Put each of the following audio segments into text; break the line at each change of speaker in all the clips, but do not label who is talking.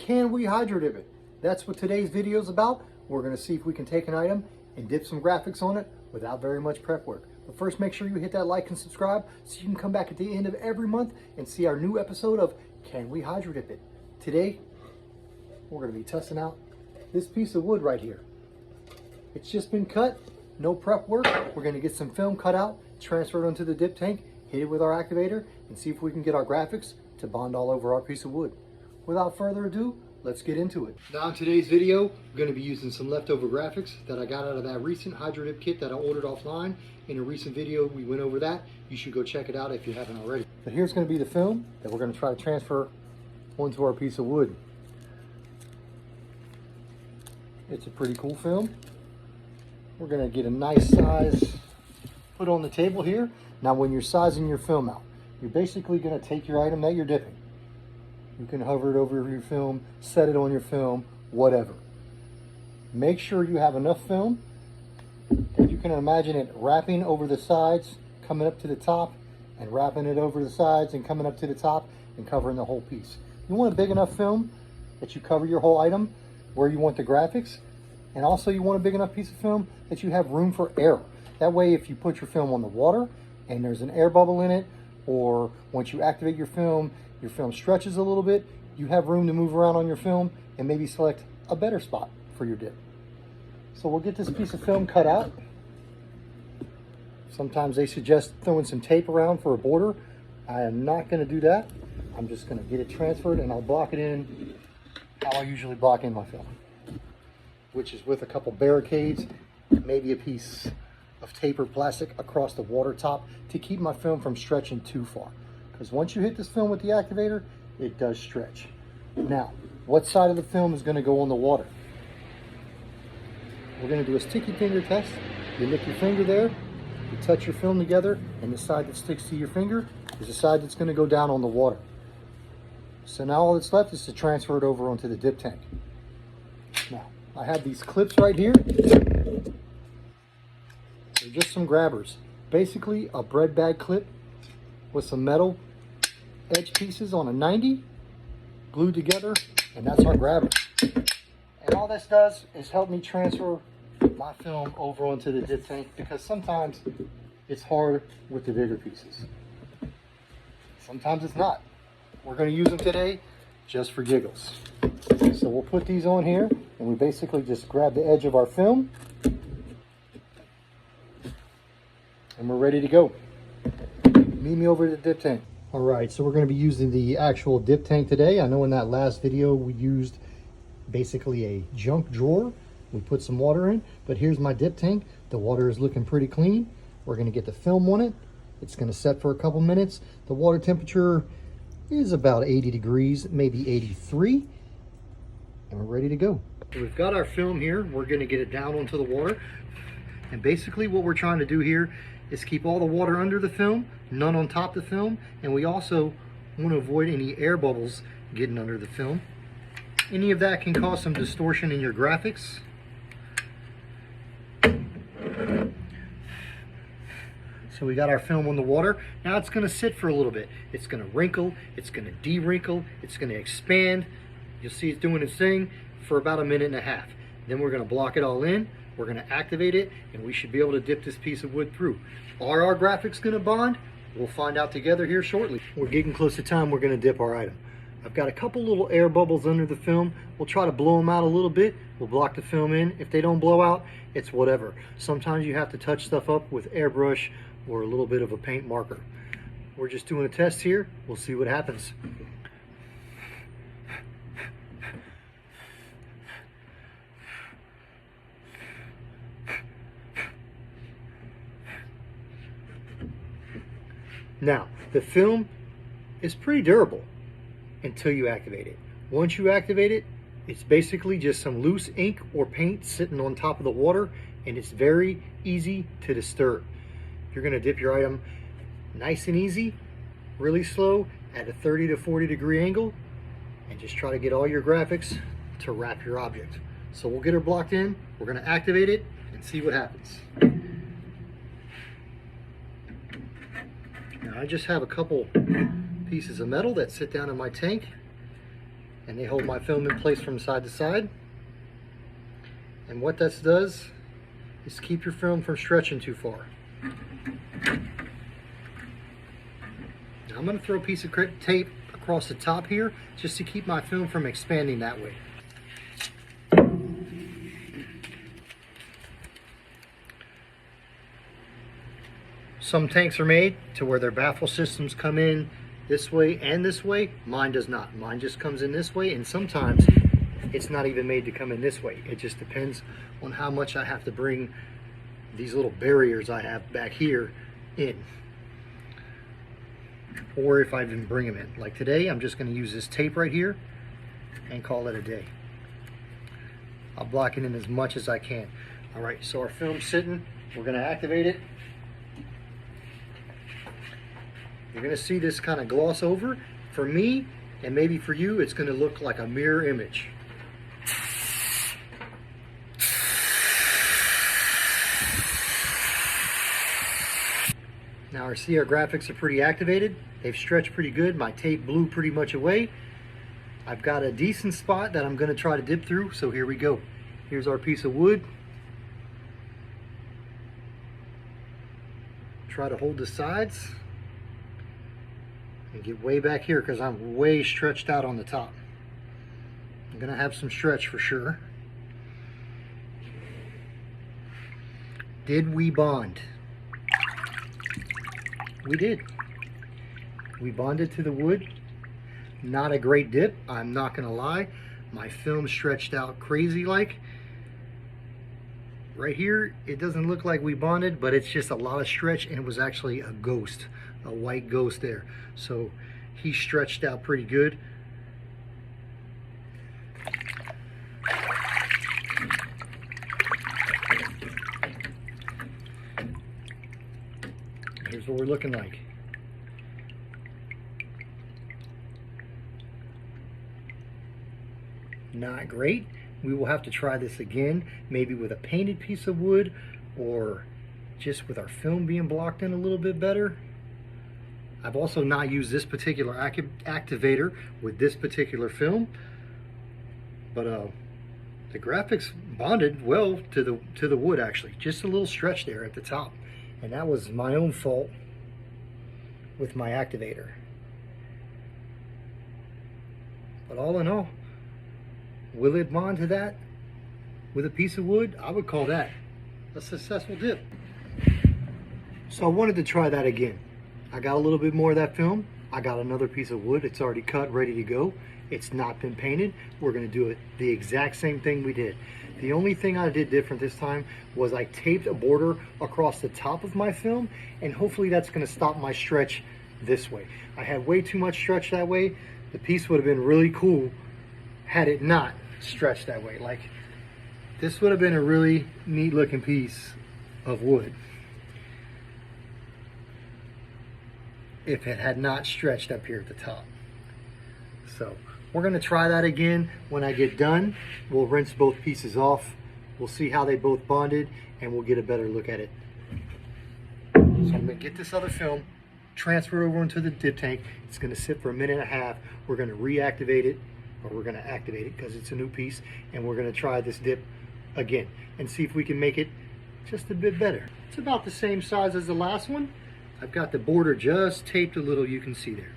Can we hydro dip it? That's what today's video is about. We're going to see if we can take an item and dip some graphics on it without very much prep work. But first, make sure you hit that like and subscribe so you can come back at the end of every month and see our new episode of Can We Hydro Dip It? Today, we're going to be testing out this piece of wood right here. It's just been cut, no prep work. We're going to get some film cut out, transfer it onto the dip tank, hit it with our activator, and see if we can get our graphics to bond all over our piece of wood. Without further ado, let's get into it. Now in today's video, I'm going to be using some leftover graphics that I got out of that recent hydro dip kit that I ordered offline. In a recent video, we went over that. You should go check it out if you haven't already. But here's going to be the film that we're going to try to transfer onto our piece of wood. It's a pretty cool film. We're going to get a nice size put on the table here. Now when you're sizing your film out, you're basically going to take your item that you're dipping. You can hover it over your film, set it on your film, whatever. Make sure you have enough film that you can imagine it wrapping over the sides, coming up to the top, and wrapping it over the sides and coming up to the top and covering the whole piece. You want a big enough film that you cover your whole item where you want the graphics, and also you want a big enough piece of film that you have room for air. That way if you put your film on the water and there's an air bubble in it, or once you activate your film stretches a little bit, you have room to move around on your film and maybe select a better spot for your dip. So we'll get this piece of film cut out. Sometimes they suggest throwing some tape around for a border. I am not going to do that. I'm just going to get it transferred and I'll block it in how I usually block in my film, which is with a couple barricades, maybe a piece of tapered plastic across the water top to keep my film from stretching too far. Because once you hit this film with the activator, it does stretch. Now, what side of the film is going to go on the water? We're going to do a sticky finger test. You lick your finger there, you touch your film together, and the side that sticks to your finger is the side that's going to go down on the water. So now all that's left is to transfer it over onto the dip tank. Now, I have these clips right here. They're just some grabbers. Basically, a bread bag clip with some metal edge pieces on a 90 glued together, and that's our grabber. And all this does is help me transfer my film over onto the dip tank, because sometimes it's hard with the bigger pieces. Sometimes it's not. We're going to use them today just for giggles. So we'll put these on here, and we basically just grab the edge of our film, and we're ready to go. Meet me over to the dip tank. All right, so we're going to be using the actual dip tank today. I know in that last video we used basically a junk drawer. We put some water in, but here's my dip tank. The water is looking pretty clean. We're going to get the film on it. It's going to set for a couple minutes. The water temperature is about 80 degrees, maybe 83, and we're ready to go. We've got our film here. We're going to get it down onto the water, and basically what we're trying to do here is keep all the water under the film, none on top of the film, and we also want to avoid any air bubbles getting under the film. Any of that can cause some distortion in your graphics. So we got our film on the water. Now it's going to sit for a little bit. It's going to wrinkle, it's going to de-wrinkle, it's going to expand. You'll see it's doing its thing for about a minute and a half. Then we're going to block it all in. We're going to activate it, and we should be able to dip this piece of wood through. Are our graphics going to bond? We'll find out together here shortly. We're getting close to time. We're going to dip our item. I've got a couple little air bubbles under the film. We'll try to blow them out a little bit. We'll block the film in. If they don't blow out, it's whatever. Sometimes you have to touch stuff up with airbrush or a little bit of a paint marker. We're just doing a test here. We'll see what happens. Now, the film is pretty durable until you activate it. Once you activate it, it's basically just some loose ink or paint sitting on top of the water, and it's very easy to disturb. You're going to dip your item nice and easy, really slow, at a 30 to 40 degree angle, and just try to get all your graphics to wrap your object. So we'll get her blocked in, we're going to activate it, and see what happens. Now I just have a couple pieces of metal that sit down in my tank. and they hold my film in place from side to side. And what this does is keep your film from stretching too far. Now I'm going to throw a piece of tape across the top here just to keep my film from expanding that way. Some tanks are made to where their baffle systems come in this way and this way. Mine does not. Mine just comes in this way, and sometimes it's not even made to come in this way. It just depends on how much I have to bring these little barriers I have back here in, or if I even bring them in. Like today, I'm just going to use this tape right here and call it a day. I'll block it in as much as I can. All right, so our film's sitting. We're going to activate it. You're going to see this kind of gloss over. For me, and maybe for you, it's going to look like a mirror image. Now our CR graphics are pretty activated. They've stretched pretty good. My tape blew pretty much away. I've got a decent spot that I'm going to try to dip through, so here we go. Here's our piece of wood. Try to hold the sides and get way back here because I'm way stretched out on the top. I'm gonna have some stretch for sure. Did we bond? We did. We bonded to the wood. Not a great dip, I'm not gonna lie. My film stretched out crazy like. Right here, it doesn't look like we bonded, but it's just a lot of stretch, and it was actually a ghost, a white ghost there. So he stretched out pretty good. Here's what we're looking like. Not great. We will have to try this again, maybe with a painted piece of wood, or just with our film being blocked in a little bit better. I've also not used this particular activator with this particular film, but the graphics bonded well to the wood actually. Just a little stretch there at the top, and that was my own fault with my activator. But all in all, will it bond to that with a piece of wood? I would call that a successful dip. So I wanted to try that again. I got a little bit more of that film. I got another piece of wood. It's already cut, ready to go. It's not been painted. We're going to do it the exact same thing we did. The only thing I did different this time was I taped a border across the top of my film, and hopefully that's going to stop my stretch this way. I had way too much stretch that way. The piece would have been really cool had it not stretched that way. Like, this would have been a really neat looking piece of wood if it had not stretched up here at the top. So we're going to try that again. When I get done, we'll rinse both pieces off. We'll see how they both bonded, and we'll get a better look at it. So I'm going to get this other film, transfer it over into the dip tank. It's going to sit for a minute and a half. We're going to reactivate it, or we're going to activate it because it's a new piece, and we're going to try this dip again and see if we can make it just a bit better. It's about the same size as the last one. I've got the border just taped a little, you can see there.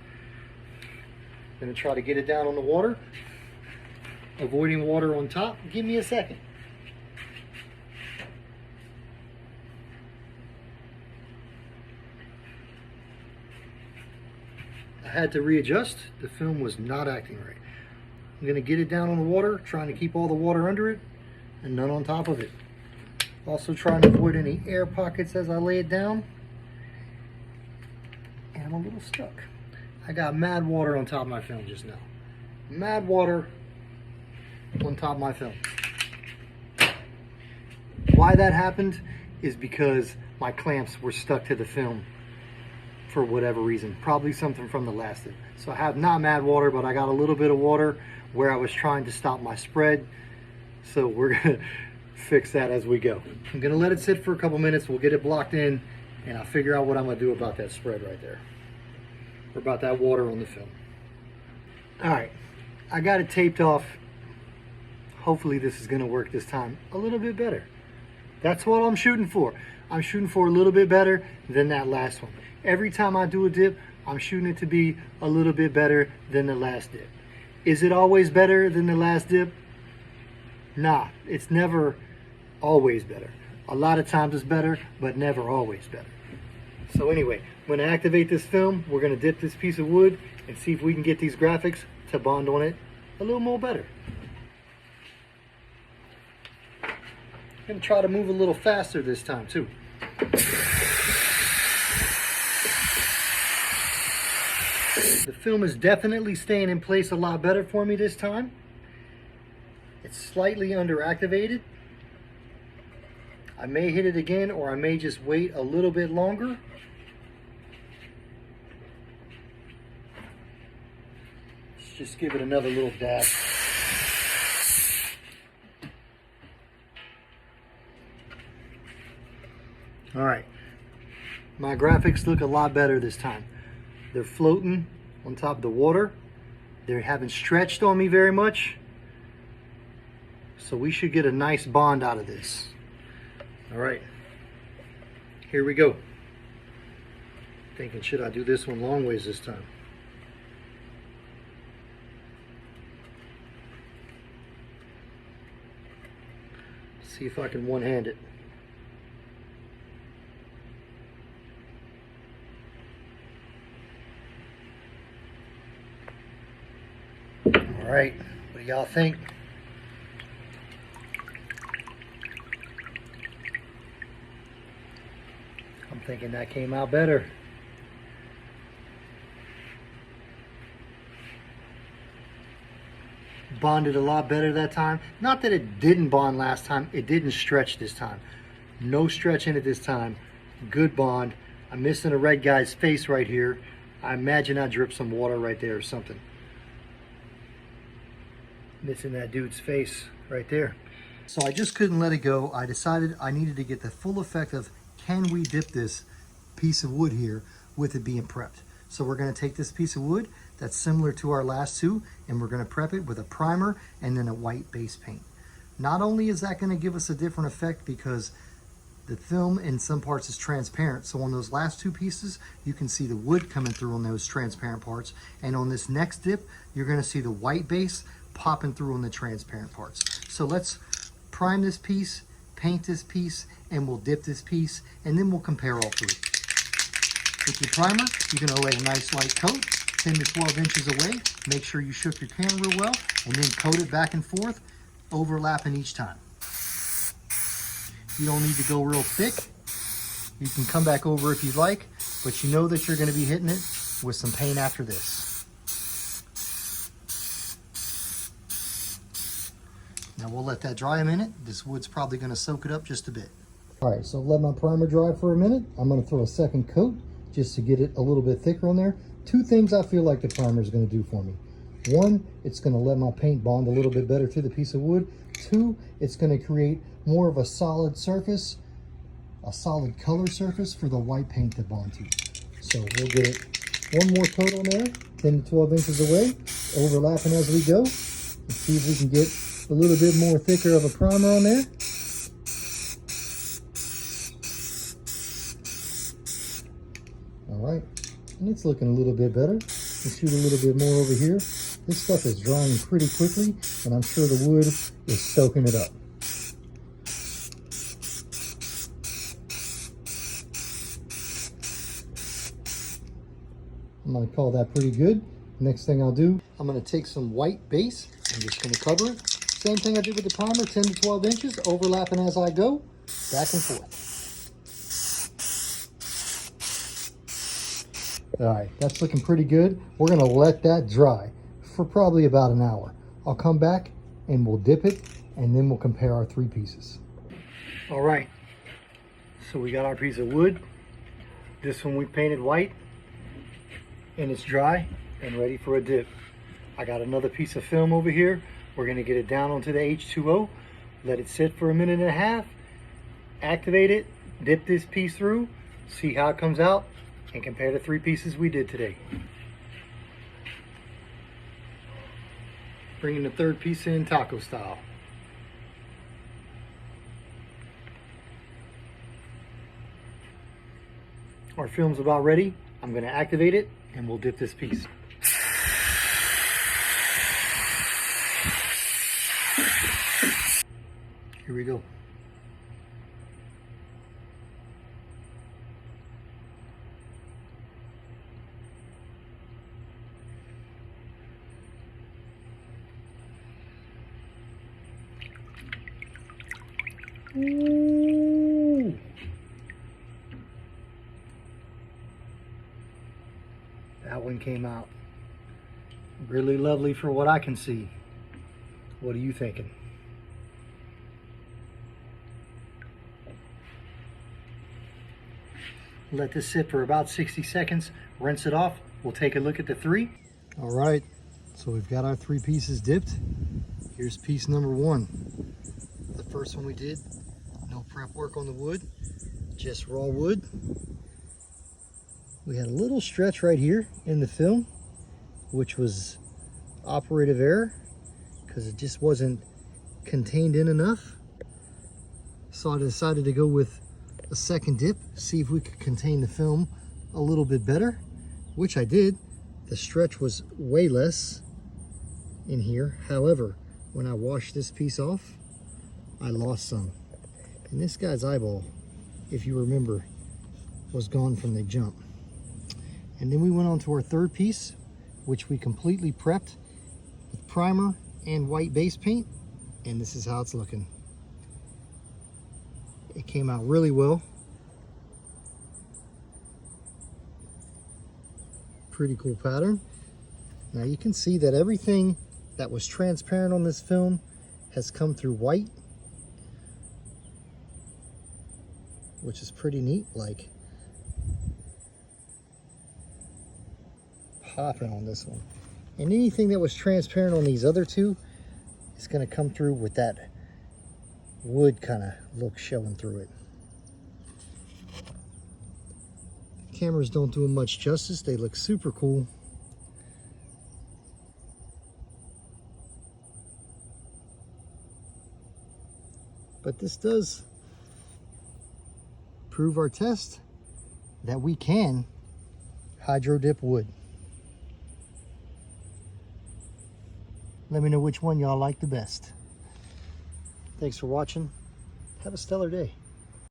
I'm going to try to get it down on the water, avoiding water on top. Give me a second. I had to readjust. The film was not acting right. I'm going to get it down on the water, trying to keep all the water under it and none on top of it. Also trying to avoid any air pockets as I lay it down. And I'm a little stuck. I got mad water on top of my film just now. Mad water on top of my film. Why that happened is because my clamps were stuck to the film for whatever reason. Probably something from the last dip. So I have not mad water, but I got a little bit of water where I was trying to stop my spread. So we're gonna fix that as we go. I'm gonna let it sit for a couple minutes. We'll get it blocked in, and I'll figure out what I'm gonna do about that spread right there, or about that water on the film. All right, I got it taped off. Hopefully this is going to work this time a little bit better. That's what I'm shooting for. I'm shooting for a little bit better than that last one. Every time I do a dip, I'm shooting it to be a little bit better than the last dip. Is it always better than the last dip? Nah, it's never always better. A lot of times it's better, but never always better. So anyway, I'm going to activate this film. We're going to dip this piece of wood and see if we can get these graphics to bond on it a little more better. I'm going to try to move a little faster this time too. The film is definitely staying in place a lot better for me this time. It's slightly underactivated. I may hit it again, or I may just wait a little bit longer. Let's just give it another little dab. All right, my graphics look a lot better this time. They're floating on top of the water. They haven't stretched on me very much. So we should get a nice bond out of this. All right, here we go. Thinking, should I do this one long ways this time? See if I can one-hand it. All right, what do y'all think? I'm thinking that came out better. Bonded a lot better that time. Not that it didn't bond last time, it didn't stretch this time. No stretch in it this time. Good bond. I'm missing a red guy's face right here. I imagine I dripped some water right there or something. Missing that dude's face right there. So I just couldn't let it go. I decided I needed to get the full effect of, can we dip this piece of wood here with it being prepped? So we're going to take this piece of wood that's similar to our last two, and we're going to prep it with a primer and then a white base paint. Not only is that going to give us a different effect because the film in some parts is transparent, so on those last two pieces you can see the wood coming through on those transparent parts, and on this next dip you're going to see the white base popping through on the transparent parts. So let's prime this piece, paint this piece, and we'll dip this piece, and then we'll compare all three. With your primer, you're going to lay a nice light coat, 10 to 12 inches away. Make sure you shook your can real well, and then coat it back and forth, overlapping each time. You don't need to go real thick. You can come back over if you'd like, but you know that you're going to be hitting it with some paint after this. Now we'll let that dry a minute. This wood's probably going to soak it up just a bit. All right, so let my primer dry for a minute. I'm going to throw a second coat just to get it a little bit thicker on there. Two things I feel like the primer is going to do for me. One, it's going to let my paint bond a little bit better to the piece of wood. Two, it's going to create more of a solid surface, a solid color surface for the white paint to bond to. So we'll get it one more coat on there, 10 to 12 inches away, overlapping as we go. Let's see if we can get a little bit more thicker of a primer on there. All right, and it's looking a little bit better. Let's shoot a little bit more over here. This stuff is drying pretty quickly, and I'm sure the wood is soaking it up. I'm going to call that pretty good. Next thing I'll do, I'm going to take some white base. I'm just going to cover it. Same thing I did with the primer, 10 to 12 inches, overlapping as I go, back and forth. All right, that's looking pretty good. We're going to let that dry for probably about an hour. I'll come back and we'll dip it, and then we'll compare our three pieces. All right, so we got our piece of wood. This one we painted white, and it's dry and ready for a dip. I got another piece of film over here. We're going to get it down onto the H2O, let it sit for a minute and a half, activate it, dip this piece through, see how it comes out, and compare the three pieces we did today. Bringing the third piece in taco style. Our film's about ready. I'm going to activate it and we'll dip this piece. Here we go. Ooh. That one came out really lovely for what I can see. What are you thinking? Let this sit for about 60 seconds, rinse it off. We'll take a look at the three. All right, so we've got our 3 pieces dipped. Here's piece number 1. The first one we did, no prep work on the wood, just raw wood. We had a little stretch right here in the film, which was operative error because it just wasn't contained in enough. So I decided to go with a second dip, see if we could contain the film a little bit better, which I did. The stretch was way less in here. However, when I washed this piece off, I lost some. And this guy's eyeball, if you remember, was gone from the jump. And then we went on to our third piece, which we completely prepped with primer and white base paint. And this is how it's looking. It came out really well. Pretty cool pattern. Now you can see that everything that was transparent on this film has come through white, which is pretty neat. Like popping on this one. And anything that was transparent on these other two is going to come through with that wood kind of look showing through it. Cameras don't do them much justice. They look super cool. But this does prove our test that we can hydro dip wood. Let me know which one y'all like the best. Thanks for watching. Have a stellar day.